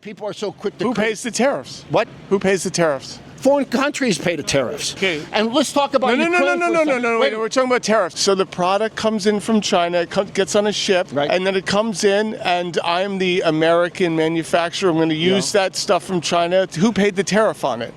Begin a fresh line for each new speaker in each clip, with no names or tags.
people are so quick to...
Who pays the tariffs?
What?
Who pays the tariffs?
Foreign countries pay the tariffs.
Okay.
And let's talk about
No.
Wait,
We're talking about tariffs. So the product comes in from China, it gets on a ship,
right,
and then it comes in, and I'm the American manufacturer. I'm going to use that stuff from China. Who paid the tariff on it?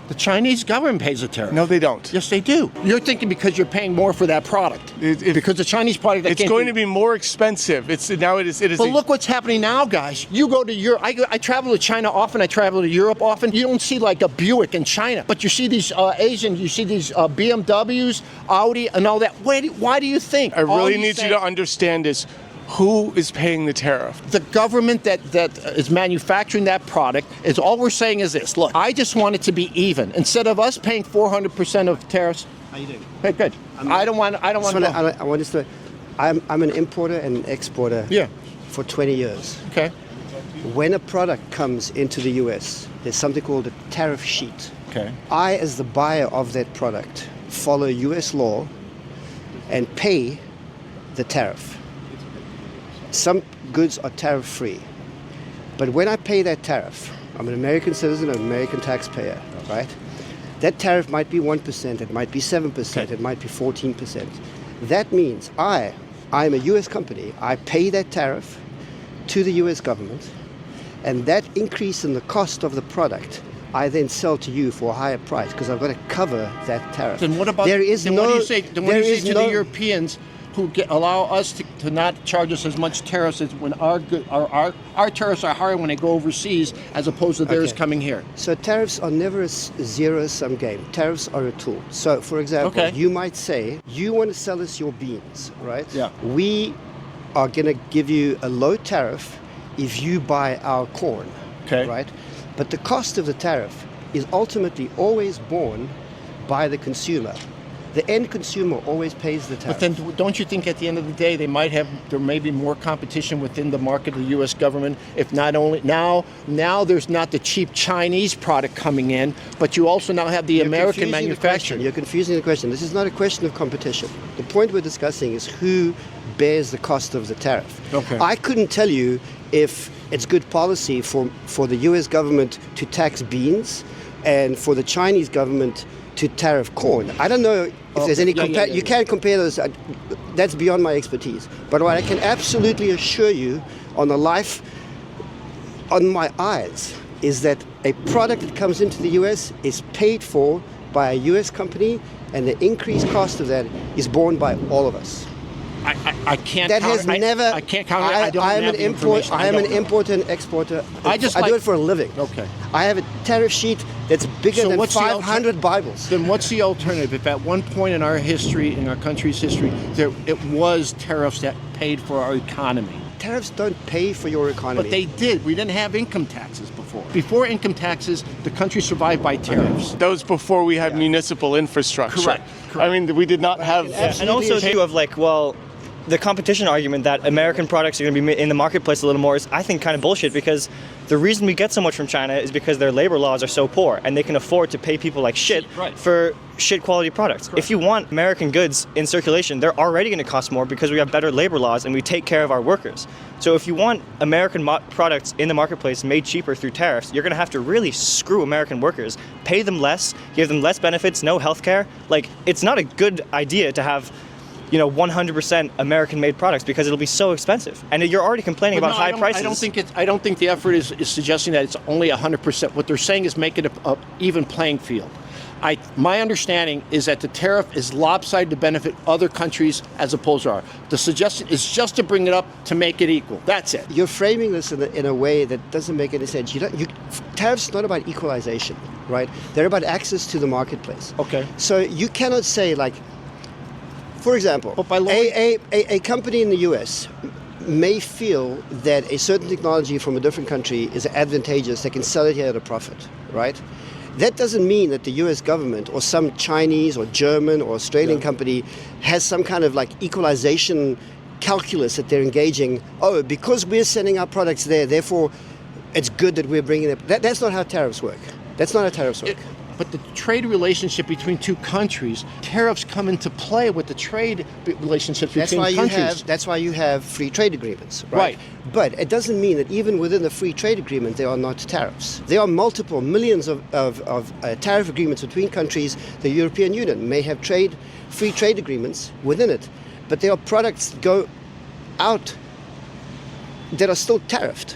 The Chinese government pays a tariff.
No, they don't.
Yes, they do. You're thinking because you're paying more for that product. Because the Chinese product...
It's going to be more expensive. It is.
But look what's happening now, guys. You go to Europe. I travel to China often. I travel to Europe often. You don't see like a Buick in China. But you see these Asian, you see these BMWs, Audi, and all that. Why do you think?
I really need you to understand this. Who is paying the tariff?
The government that is manufacturing that product. Is all we're saying is this. Look, I just want it to be even. Instead of us paying 400% of tariffs.
How you doing?
Hey, good. I want to.
I'm an importer and an exporter.
Yeah.
For 20 years.
Okay.
When a product comes into the U.S., there's something called a tariff sheet.
Okay.
I, as the buyer of that product, follow U.S. law and pay the tariff. Some goods are tariff-free. But when I pay that tariff, I'm an American citizen, an American taxpayer, right? That tariff might be 1%, it might be 7%, it might be 14%. That means I'm a U.S. company, I pay that tariff to the U.S. government, and that increase in the cost of the product, I then sell to you for a higher price because I've got to cover that tariff.
Then what about...
What do you say
to the Europeans who allow us to not charge us as much tariffs as when our tariffs are higher when they go overseas as opposed to theirs coming here?
So tariffs are never a zero-sum game. Tariffs are a tool. So, for example, you might say, you want to sell us your beans, right?
Yeah.
We are going to give you a low tariff if you buy our corn, right? But the cost of the tariff is ultimately always borne by the consumer. The end consumer always pays the tariff.
But then don't you think at the end of the day there may be more competition within the market of the U.S. government if not only now there's not the cheap Chinese product coming in, but you also now have the American manufacturer.
You're confusing the question. This is not a question of competition. The point we're discussing is who bears the cost of the tariff.
Okay.
I couldn't tell you if it's good policy for the U.S. government to tax beans and for the Chinese government to tariff corn. I don't know if there's any you can't compare those. That's beyond my expertise. But what I can absolutely assure you on my eyes is that a product that comes into the US is paid for by a US company, and the increased cost of that is borne by all of us.
I can't.
That has never.
I can't count. I am
an importer and exporter. I do it for a living.
Okay.
I have a tariff sheet that's bigger than 500 Bibles.
Then what's the alternative? If at one point in our history, in our country's history, it was tariffs that paid for our economy.
Tariffs don't pay for your economy.
But they did. We didn't have income taxes before. Before income taxes, the country survived by tariffs.
That was before we had municipal infrastructure.
Correct.
I mean, we did not have...
And also, too, of like, well, the competition argument that American products are going to be in the marketplace a little more is, I think, kind of bullshit, because the reason we get so much from China is because their labor laws are so poor and they can afford to pay people like shit for shit quality products. Correct. If you want American goods in circulation, they're already going to cost more because we have better labor laws and we take care of our workers. So if you want American products in the marketplace made cheaper through tariffs, you're going to have to really screw American workers, pay them less, give them less benefits, no health care. Like, it's not a good idea to have 100% American-made products because it'll be so expensive, and you're already complaining about high prices.
I don't think the effort is suggesting that it's only 100%. What they're saying is make it a even playing field. My understanding is that the tariff is lopsided to benefit other countries as opposed to ours. The suggestion is just to bring it up to make it equal. That's it.
You're framing this in a way that doesn't make any sense. Tariffs are not about equalization, right? They're about access to the marketplace.
Okay.
So you cannot say, like, for example, a company in the US may feel that a certain technology from a different country is advantageous, they can sell it here at a profit, right? That doesn't mean that the US government or some Chinese or German or Australian company has some kind of like equalization calculus that they're engaging. Oh, because we're sending our products there, therefore it's good that we're bringing it. That's not how tariffs work. That's not how tariffs work.
but the trade relationship between two countries, tariffs come into play with the trade relationships between countries.
That's why you have free trade agreements, right?
Right.
But it doesn't mean that even within the free trade agreement there are not tariffs. There are multiple millions of tariff agreements between countries. The European Union may have free trade agreements within it, but there are products that go out that are still tariffed.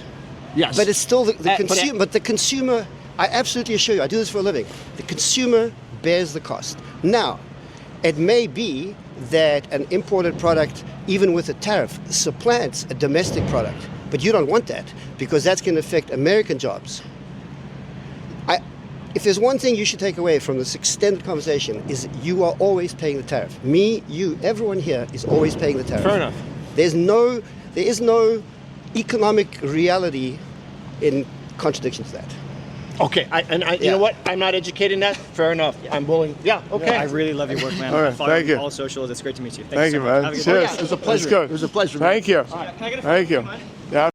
Yes.
But it's still the
But-
consumer. But the consumer, I absolutely assure you, I do this for a living. The consumer bears the cost. Now, it may be that an imported product, even with a tariff, supplants a domestic product. But you don't want that because that's going to affect American jobs. If there's one thing you should take away from this extended conversation is you are always paying the tariff. Me, you, everyone here is always paying the tariff.
Fair enough.
There is no economic reality in contradiction to that.
Okay, you know what? I'm not educated in that. Fair enough. I'm willing. Yeah, okay.
I really love your work, man.
All right,
Follow
thank you.
all socials. It's great to meet you.
Thank
so
you,
much.
man.
Have a good
Cheers.
day.
It was a pleasure.
Let's go.
It was a pleasure.
Thank you.
Can I get a
Thank you.
photo?